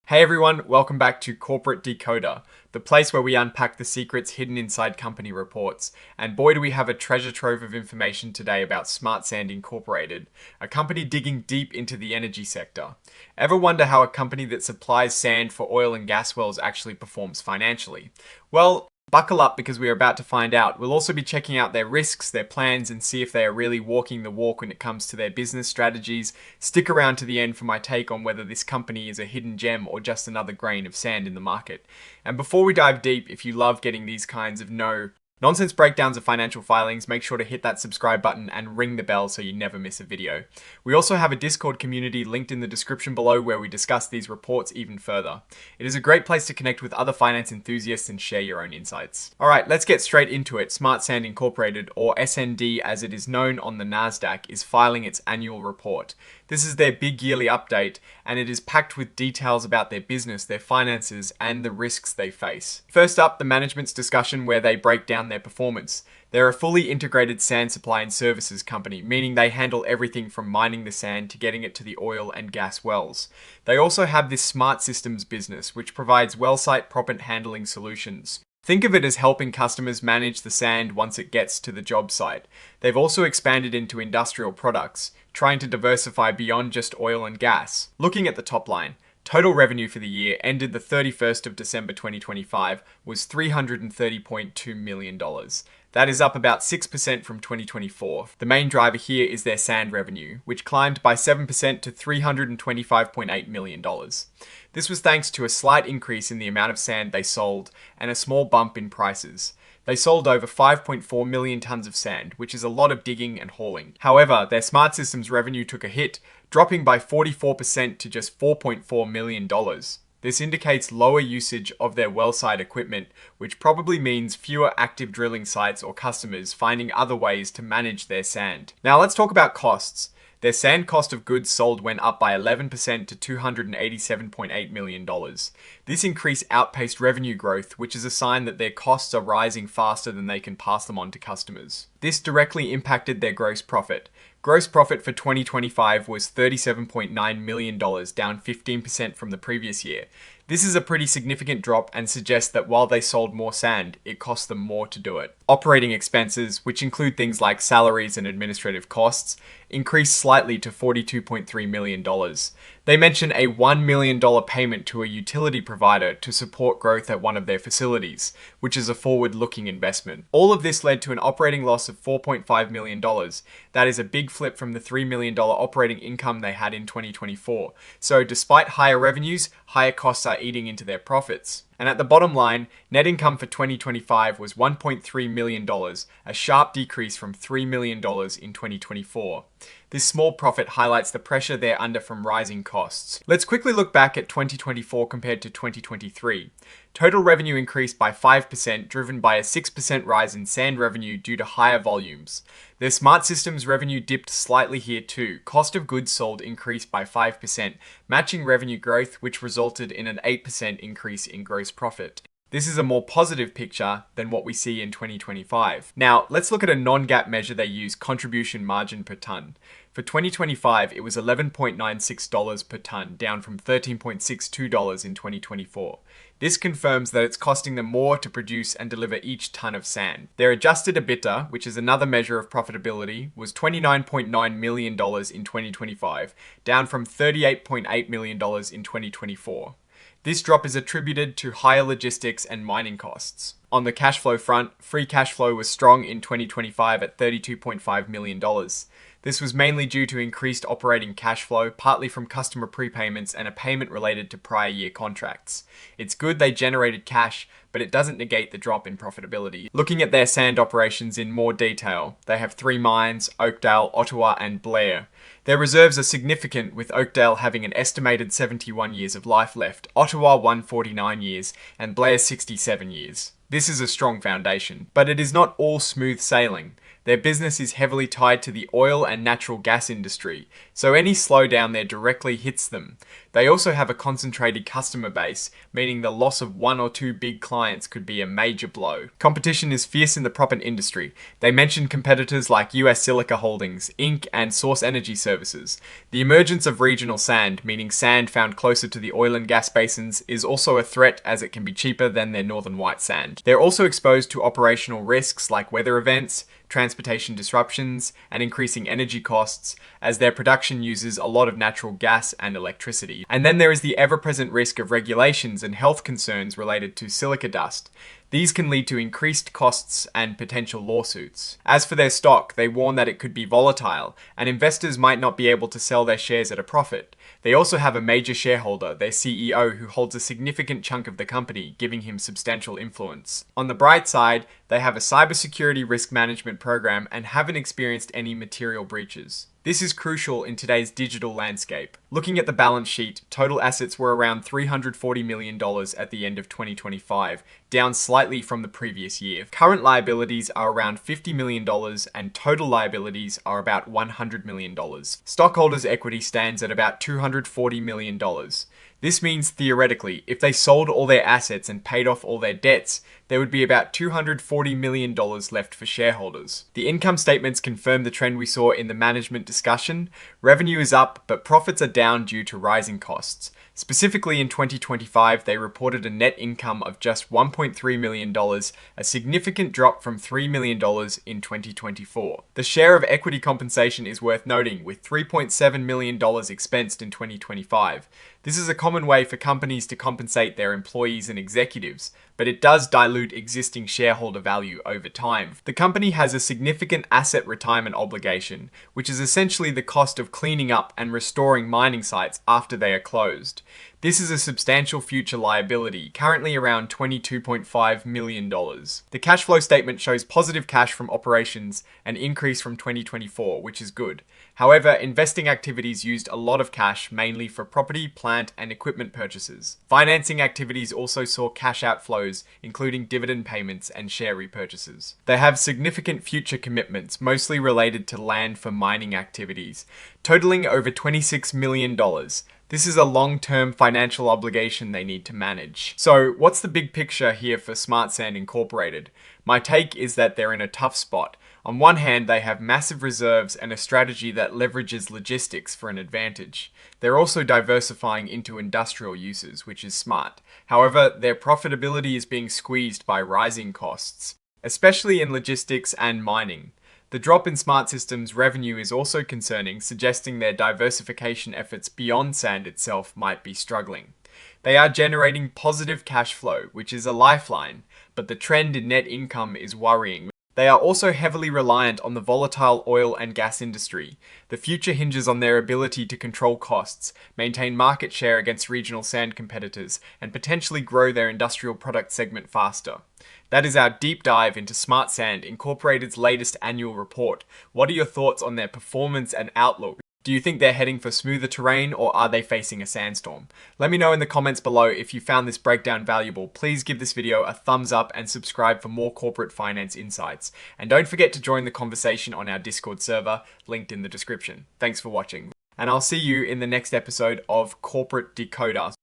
Hey everyone, welcome back to Corporate Decoder, the place where we unpack the secrets hidden inside company reports. And boy, do we have a treasure trove of information today about Smart Sand Incorporated, a company digging deep into the energy sector. Ever wonder how a company that supplies sand for oil and gas wells actually performs financially? Well, buckle up because we are about to find out. We'll also be checking out their risks, their plans, and see if they are really walking the walk when it comes to their business strategies. Stick around to the end for my take on whether this company is a hidden gem or just another grain of sand in the market. And before we dive deep, if you love getting these kinds of nonsense breakdowns of financial filings, make sure to hit that subscribe button and ring the bell so you never miss a video. We also have a Discord community linked in the description below where we discuss these reports even further. It is a great place to connect with other finance enthusiasts and share your own insights. Alright, let's get straight into it. Smart Sand Incorporated, or SND as it is known on the Nasdaq, is filing its annual report. This is their big yearly update, and it is packed with details about their business, their finances, and the risks they face. First up, the management's discussion where they break down their performance. They're a fully integrated sand supply and services company, meaning they handle everything from mining the sand to getting it to the oil and gas wells. They also have this smart systems business, which provides well site proppant handling solutions. Think of it as helping customers manage the sand once it gets to the job site. They've also expanded into industrial products, trying to diversify beyond just oil and gas. Looking at the top line, total revenue for the year ended the 31st of December 2025 was $330.2 million. That is up about 6% from 2024. The main driver here is their sand revenue, which climbed by 7% to $325.8 million. This was thanks to a slight increase in the amount of sand they sold and a small bump in prices. They sold over 5.4 million tons of sand, which is a lot of digging and hauling. However, their smart systems revenue took a hit, dropping by 44% to just $4.4 million. This indicates lower usage of their well site equipment, which probably means fewer active drilling sites or customers finding other ways to manage their sand. Now let's talk about costs. Their sand cost of goods sold went up by 11% to $287.8 million. This increase outpaced revenue growth, which is a sign that their costs are rising faster than they can pass them on to customers. This directly impacted their gross profit. Gross profit for 2025 was $37.9 million, down 15% from the previous year. This is a pretty significant drop and suggests that while they sold more sand, it cost them more to do it. Operating expenses, which include things like salaries and administrative costs, increased slightly to $42.3 million. They mention a $1 million payment to a utility provider to support growth at one of their facilities, which is a forward-looking investment. All of this led to an operating loss of $4.5 million. That is a big flip from the $3 million operating income they had in 2024. So despite higher revenues, higher costs are eating into their profits. And at the bottom line, net income for 2025 was $1.3 million, a sharp decrease from $3 million in 2024. This small profit highlights the pressure they're under from rising costs. Let's quickly look back at 2024 compared to 2023. Total revenue increased by 5%, driven by a 6% rise in sand revenue due to higher volumes. Their smart systems revenue dipped slightly here too. Cost of goods sold increased by 5%, matching revenue growth, which resulted in an 8% increase in gross profit. This is a more positive picture than what we see in 2025. Now, let's look at a non-GAAP measure they use, contribution margin per ton. For 2025, it was $11.96 per ton, down from $13.62 in 2024. This confirms that it's costing them more to produce and deliver each ton of sand. Their adjusted EBITDA, which is another measure of profitability, was $29.9 million in 2025, down from $38.8 million in 2024. This drop is attributed to higher logistics and mining costs. On the cash flow front, free cash flow was strong in 2025 at $32.5 million. This was mainly due to increased operating cash flow, partly from customer prepayments and a payment related to prior year contracts. It's good they generated cash, but it doesn't negate the drop in profitability. Looking at their sand operations in more detail, they have 3 mines, Oakdale, Ottawa, and Blair. Their reserves are significant, with Oakdale having an estimated 71 years of life left, Ottawa 149 years, and Blair 67 years. This is a strong foundation, but it is not all smooth sailing. Their business is heavily tied to the oil and natural gas industry, so any slowdown there directly hits them. They also have a concentrated customer base, meaning the loss of one or two big clients could be a major blow. Competition is fierce in the proppant industry. They mention competitors like US Silica Holdings, Inc., and Source Energy Services. The emergence of regional sand, meaning sand found closer to the oil and gas basins, is also a threat as it can be cheaper than their northern white sand. They're also exposed to operational risks like weather events, transportation disruptions, and increasing energy costs, as their production uses a lot of natural gas and electricity. And then there is the ever-present risk of regulations and health concerns related to silica dust. These can lead to increased costs and potential lawsuits. As for their stock, they warn that it could be volatile, and investors might not be able to sell their shares at a profit. They also have a major shareholder, their CEO, who holds a significant chunk of the company, giving him substantial influence. On the bright side, they have a cybersecurity risk management program and haven't experienced any material breaches. This is crucial in today's digital landscape. Looking at the balance sheet, total assets were around $340 million at the end of 2025, down slightly from the previous year. Current liabilities are around $50 million and total liabilities are about $100 million. Stockholders' equity stands at about $240 million. This means, theoretically, if they sold all their assets and paid off all their debts, there would be about $240 million left for shareholders. The income statements confirm the trend we saw in the management discussion. Revenue is up, but profits are down due to rising costs. Specifically in 2025, they reported a net income of just $1.3 million, a significant drop from $3 million in 2024. The share of equity compensation is worth noting, with $3.7 million expensed in 2025. This is a common way for companies to compensate their employees and executives, but it does dilute existing shareholder value over time. The company has a significant asset retirement obligation, which is essentially the cost of cleaning up and restoring mining sites after they are closed. This is a substantial future liability, currently around $22.5 million. The cash flow statement shows positive cash from operations, an increase from 2024, which is good. However, investing activities used a lot of cash, mainly for property, plant, and equipment purchases. Financing activities also saw cash outflows, including dividend payments and share repurchases. They have significant future commitments, mostly related to land for mining activities, totaling over $26 million. This is a long-term financial obligation they need to manage. So, what's the big picture here for Smart Sand Incorporated? My take is that they're in a tough spot. On one hand, they have massive reserves and a strategy that leverages logistics for an advantage. They're also diversifying into industrial uses, which is smart. However, their profitability is being squeezed by rising costs, especially in logistics and mining. The drop in Smart Systems' revenue is also concerning, suggesting their diversification efforts beyond sand itself might be struggling. They are generating positive cash flow, which is a lifeline, but the trend in net income is worrying. They are also heavily reliant on the volatile oil and gas industry. The future hinges on their ability to control costs, maintain market share against regional sand competitors, and potentially grow their industrial product segment faster. That is our deep dive into Smart Sand Incorporated's latest annual report. What are your thoughts on their performance and outlook? Do you think they're heading for smoother terrain, or are they facing a sandstorm? Let me know in the comments below if you found this breakdown valuable. Please give this video a thumbs up and subscribe for more corporate finance insights. And don't forget to join the conversation on our Discord server, linked in the description. Thanks for watching. And I'll see you in the next episode of Corporate Decoder.